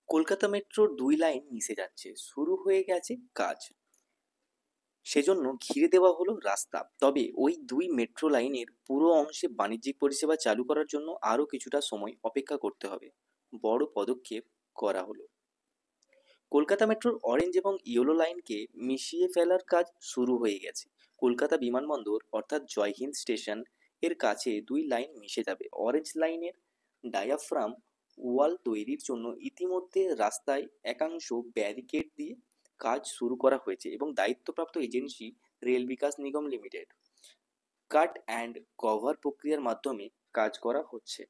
কলকাতা মেট্রোর ২ লাইন মিশে যাচ্ছে। শুরু হয়ে গেছে কাজ। সেজন্য ঘিরে দেওয়া হলো রাস্তা। তবে ওই ২ মেট্রো লাইনের পুরো অংশে বাণিজ্যিক পরিষেবা চালু করার জন্য আরও কিছুটা সময় অপেক্ষা করতে হবে। বড় পদক্ষেপ করা হলো। কলকাতা মেট্রোর অরেঞ্জ এবং ইয়েলো লাইনকে মিশিয়ে ফেলার কাজ শুরু হয়ে গেছে। কলকাতা বিমানবন্দর অর্থাৎ জয়হিন্দ স্টেশন এর কাছে ২ লাইন মিশে যাবে। অরেঞ্জ লাইনের ডায়াফ্রাম ওয়াল তৈরির জন্য ইতিমধ্যে রাস্তায় একাংশ ব্যারিকেড দিয়ে কাজ শুরু করা হয়েছে এবং দায়িত্বপ্রাপ্ত agency Rail Vikas Nigam Limited cut and cover প্রক্রিয়ার মাধ্যমে কাজ করা হচ্ছে।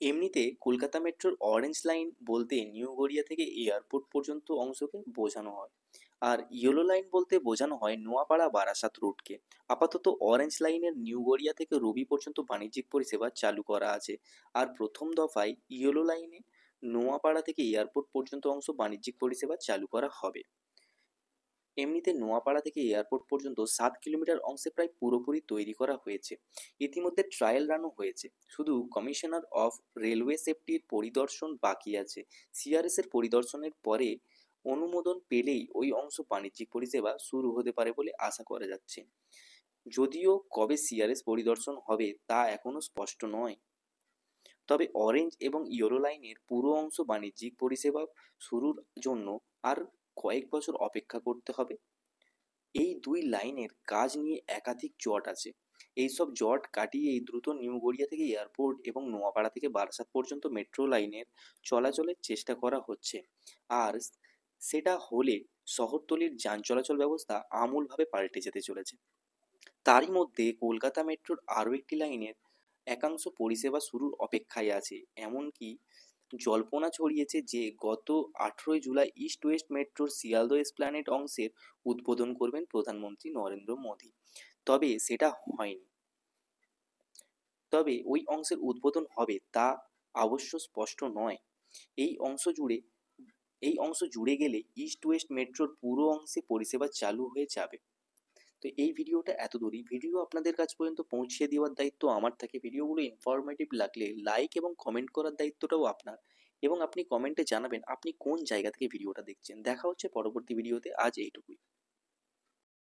এমনিতে কলকাতা মেট্রোর অরেঞ্জ লাইন বলতে নিউ গড়িয়া থেকে এয়ারপোর্ট পর্যন্ত অংশকে বোঝানো হয়, আর ইয়েলো লাইন বলতে বোঝানো হয় নোয়াপাড়া বারাসাত রুটকে। আপাতত অরেঞ্জ লাইনের নিউ গড়িয়া থেকে রবি পর্যন্ত বাণিজ্যিক পরিষেবা চালু করা আছে, আর প্রথম দফায় ইয়েলো লাইনে নোয়াপাড়া থেকে এয়ারপোর্ট পর্যন্ত অংশ বাণিজ্যিক পরিষেবা চালু করা হবে। এমনিতে নোয়াপাড়া থেকে এয়ারপোর্ট পর্যন্ত 7 কিলোমিটার অংশে প্রায় পুরোপুরি তৈরি করা হয়েছে। ইতিমধ্যে ট্রায়াল রানও হয়েছে। শুধু কমিশনার অফ রেলওয়ে সেফটির পরিদর্শন বাকি আছে। সিআরএস এর পরিদর্শনের পরে অনুমোদন পেলেই ওই অংশ বাণিজ্যিক পরিষেবা শুরু হতে পারে বলে আশা করা যাচ্ছে। যদিও কবে সিআরএস পরিদর্শন হবে তা এখনো স্পষ্ট নয়। তবে অরেঞ্জ এবং ইয়েলো লাইনের পুরো অংশ বাণিজ্যিক পরিষেবা শুরুর জন্য আর কয়েক বছর অপেক্ষা করতে হবে। এই ২ লাইনের কাজ নিয়ে একাধিক জট আছে। এইসব জট কাটিয়েই দ্রুত নিউ গড়িয়া থেকে এয়ারপোর্ট এবং নোয়াপাড়া থেকে বারাসাত পর্যন্ত মেট্রো লাইনের চলাচলের চেষ্টা করা হচ্ছে। আর সেটা হলে শহরতলির যান চলাচল ব্যবস্থা আমূলভাবে পাল্টে যেতে চলেছে। তারই মধ্যে কলকাতা মেট্রোর আরও একটি লাইনের একাংশ পরিষেবা শুরুর অপেক্ষায় আছে। এমনকি জল্পনা ছড়িয়েছে যে গত 18ই জুলাই ইস্ট ওয়েস্ট মেট্রোর শিয়ালদহ এসপ্ল্যানেড অংশের উদ্বোধন করবেন প্রধানমন্ত্রী নরেন্দ্র মোদী। তবে সেটা হয়নি। তবে ওই অংশের উদ্বোধন হবে তা অবশ্য স্পষ্ট নয়। এই অংশ জুড়ে এই অংশ জুড়ে গেলে ইস্ট ওয়েস্ট মেট্রোর পুরো অংশে পরিষেবা চালু হয়ে যাবে। তো এই ভিডিওটা এত দূরই। ভিডিও আপনাদের কাছ পর্যন্ত পৌঁছে দেওয়ার দায়িত্ব আমার থাকে। ভিডিওগুলো ইনফরমেটিভ লাগলে লাইক এবং কমেন্ট করার দায়িত্বটাও আপনার, এবং আপনি কমেন্টে জানাবেন আপনি কোন জায়গা থেকে ভিডিওটা দেখছেন। দেখা হচ্ছে পরবর্তী ভিডিওতে। আজ এইটুকুই।